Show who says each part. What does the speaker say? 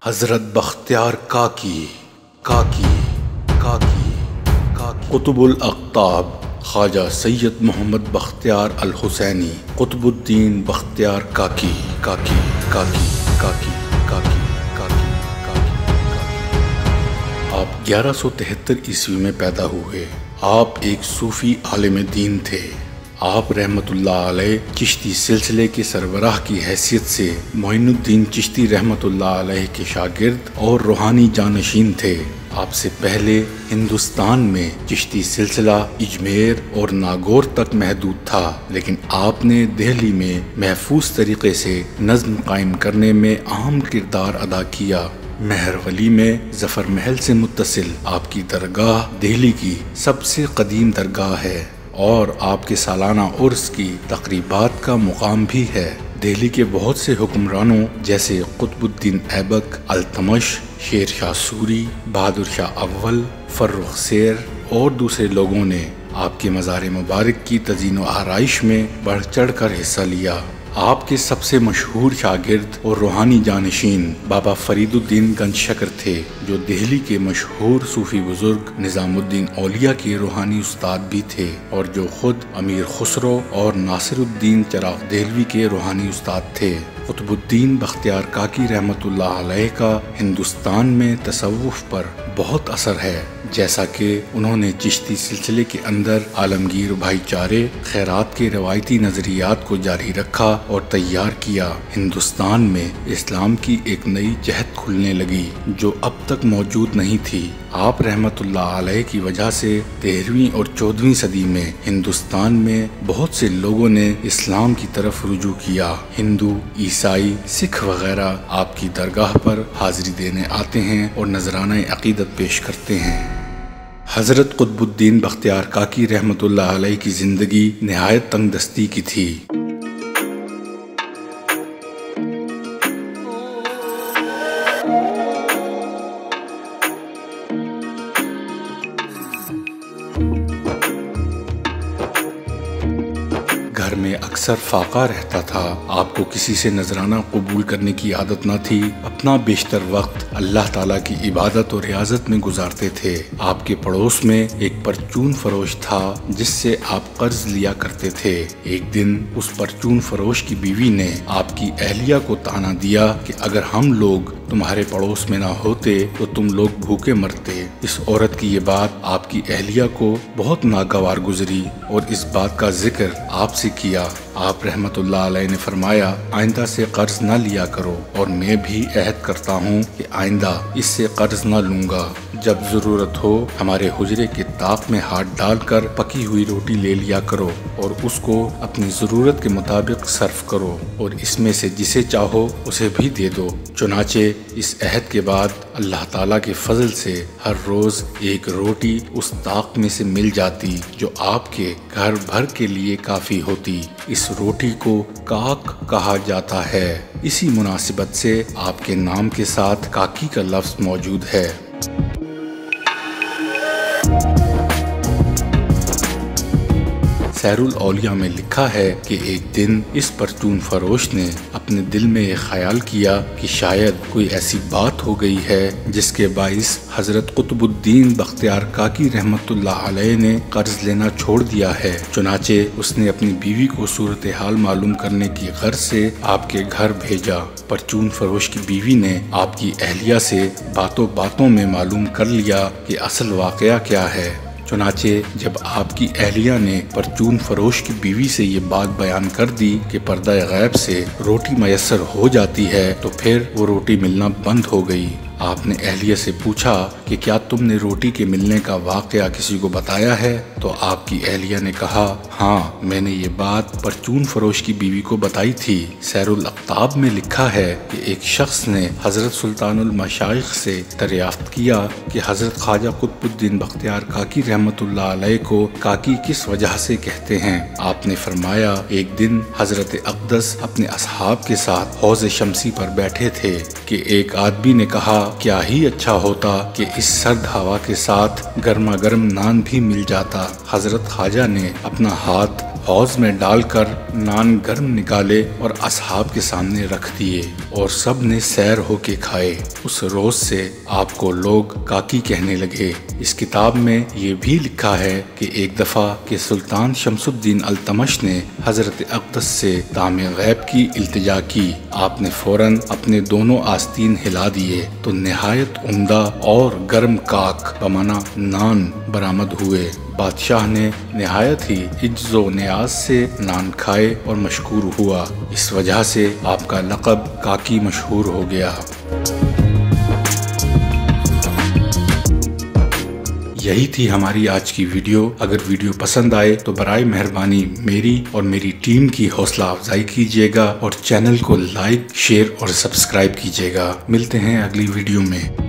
Speaker 1: حضرت بختیار کاکی قطب الاقطاب خواجہ سید محمد بختیار الحسینی قطب الدین بختیار کاکی آپ 1173 عیسوی میں پیدا ہوئے۔ آپ ایک صوفی عالم دین تھے۔ آپ رحمت اللہ علیہ چشتی سلسلے کے سربراہ کی حیثیت سے معین الدین چشتی رحمت اللہ علیہ کے شاگرد اور روحانی جانشین تھے۔ آپ سے پہلے ہندوستان میں چشتی سلسلہ اجمیر اور ناگور تک محدود تھا، لیکن آپ نے دہلی میں محفوظ طریقے سے نظم قائم کرنے میں اہم کردار ادا کیا۔ مہرولی میں ظفر محل سے متصل آپ کی درگاہ دہلی کی سب سے قدیم درگاہ ہے اور آپ کے سالانہ عرس کی تقریبات کا مقام بھی ہے۔ دہلی کے بہت سے حکمرانوں جیسے قطب الدین ایبک، التمش، شیر شاہ سوری، بہادر شاہ اول، فرخ سیر اور دوسرے لوگوں نے آپ کے مزار مبارک کی تزئین و آرائش میں بڑھ چڑھ کر حصہ لیا۔ آپ کے سب سے مشہور شاگرد اور روحانی جانشین بابا فرید الدین گنج شکر تھے، جو دہلی کے مشہور صوفی بزرگ نظام الدین اولیاء کے روحانی استاد بھی تھے اور جو خود امیر خسرو اور ناصر الدین چراغ دہلوی کے روحانی استاد تھے۔ قطب الدین بختیار کاکی رحمت اللہ علیہ کا ہندوستان میں تصوف پر بہت اثر ہے، جیسا کہ انہوں نے چشتی سلسلے کے اندر عالمگیر بھائی چارے خیرات کے روایتی نظریات کو جاری رکھا اور تیار کیا۔ ہندوستان میں اسلام کی ایک نئی جہت کھلنے لگی جو اب تک موجود نہیں تھی۔ آپ رحمت اللہ علیہ کی وجہ سے 13ویں اور 14ویں صدی میں ہندوستان میں بہت سے لوگوں نے اسلام کی طرف رجوع کیا۔ ہندو، عیسائی، سکھ وغیرہ آپ کی درگاہ پر حاضری دینے آتے ہیں اور نذرانہ عقیدت پیش کرتے ہیں۔ حضرت قطب الدین بختیار کاکی رحمت اللہ علیہ کی زندگی نہایت تنگ دستی کی تھی۔ گھر میں اکثر فاقہ رہتا تھا۔ آپ کو کسی سے نذرانہ قبول کرنے کی عادت نہ تھی۔ اپنا بیشتر وقت اللہ تعالیٰ کی عبادت اور ریاضت میں گزارتے تھے۔ آپ کے پڑوس میں ایک پرچون فروش تھا جس سے آپ قرض لیا کرتے تھے۔ ایک دن اس پرچون فروش کی بیوی نے آپ کی اہلیہ کو طعنہ دیا کہ اگر ہم لوگ تمہارے پڑوس میں نہ ہوتے تو تم لوگ بھوکے مرتے۔ اس عورت کی یہ بات آپ کی اہلیہ کو بہت ناگوار گزری اور اس بات کا ذکر آپ سے کیا۔ آپ رحمت اللہ علیہ نے فرمایا، آئندہ سے قرض نہ لیا کرو اور میں بھی عہد کرتا ہوں کہ آئندہ اس سے قرض نہ لوں گا۔ جب ضرورت ہو ہمارے حجرے کے طاق میں ہاتھ ڈال کر پکی ہوئی روٹی لے لیا کرو اور اس کو اپنی ضرورت کے مطابق صرف کرو اور اس میں سے جسے چاہو اسے بھی دے دو۔ چنانچہ اس عہد کے بعد اللہ تعالیٰ کے فضل سے ہر روز ایک روٹی اس طاق میں سے مل جاتی جو آپ کے گھر بھر کے لیے کافی ہوتی۔ اس روٹی کو کاک کہا جاتا ہے۔ اسی مناسبت سے آپ کے نام کے ساتھ کاکی کا لفظ موجود ہے۔ سیر الاولیاء میں لکھا ہے کہ ایک دن اس پرچون فروش نے اپنے دل میں یہ خیال کیا کہ شاید کوئی ایسی بات ہو گئی ہے جس کے باعث حضرت قطب الدین بختیار کاکی رحمت اللہ علیہ نے قرض لینا چھوڑ دیا ہے۔ چنانچہ اس نے اپنی بیوی کو صورتحال معلوم کرنے کی غرض سے آپ کے گھر بھیجا۔ پرچون فروش کی بیوی نے آپ کی اہلیہ سے باتوں باتوں میں معلوم کر لیا کہ اصل واقعہ کیا ہے۔ چنانچہ جب آپ کی اہلیہ نے پرچون فروش کی بیوی سے یہ بات بیان کر دی کہ پردہ غیب سے روٹی میسر ہو جاتی ہے تو پھر وہ روٹی ملنا بند ہو گئی۔ آپ نے اہلیہ سے پوچھا کہ کیا تم نے روٹی کے ملنے کا واقعہ کسی کو بتایا ہے؟ تو آپ کی اہلیہ نے کہا، ہاں میں نے یہ بات پرچون فروش کی بیوی کو بتائی تھی۔ سیر الاقطاب میں لکھا ہے کہ ایک شخص نے حضرت سلطان المشائخ سے دریافت کیا کہ حضرت خواجہ قطب الدین بختیار کاکی رحمت اللہ علیہ کو کاکی کس وجہ سے کہتے ہیں؟ آپ نے فرمایا، ایک دن حضرت اقدس اپنے اصحاب کے ساتھ حوض شمسی پر بیٹھے تھے کہ ایک آدمی نے کہا، کیا ہی اچھا ہوتا کہ اس سرد ہوا کے ساتھ گرما گرم نان بھی مل جاتا۔ حضرت خواجہ نے اپنا ہاتھ حوض میں ڈال کر نان گرم نکالے اور اصحاب کے سامنے رکھ دیے اور سب نے سیر ہو کے کھائے۔ اس روز سے آپ کو لوگ کاکی کہنے لگے۔ اس کتاب میں یہ بھی لکھا ہے کہ ایک دفعہ کہ سلطان شمس الدین التمش نے حضرت اقدس سے دام غیب کی التجا کی، آپ نے فوراً اپنے دونوں آستین ہلا دیے تو نہایت عمدہ اور گرم کاک بمانا نان برآمد ہوئے۔ بادشاہ نے نہایت ہی عجز و نیاز سے نان کھائے اور مشکور ہوا، اس وجہ سے آپ کا لقب کاکی مشہور ہو گیا۔ یہی تھی ہماری آج کی ویڈیو۔ اگر ویڈیو پسند آئے تو برائے مہربانی میری اور میری ٹیم کی حوصلہ افزائی کیجیے گا اور چینل کو لائک، شیئر اور سبسکرائب کیجیے گا۔ ملتے ہیں اگلی ویڈیو میں۔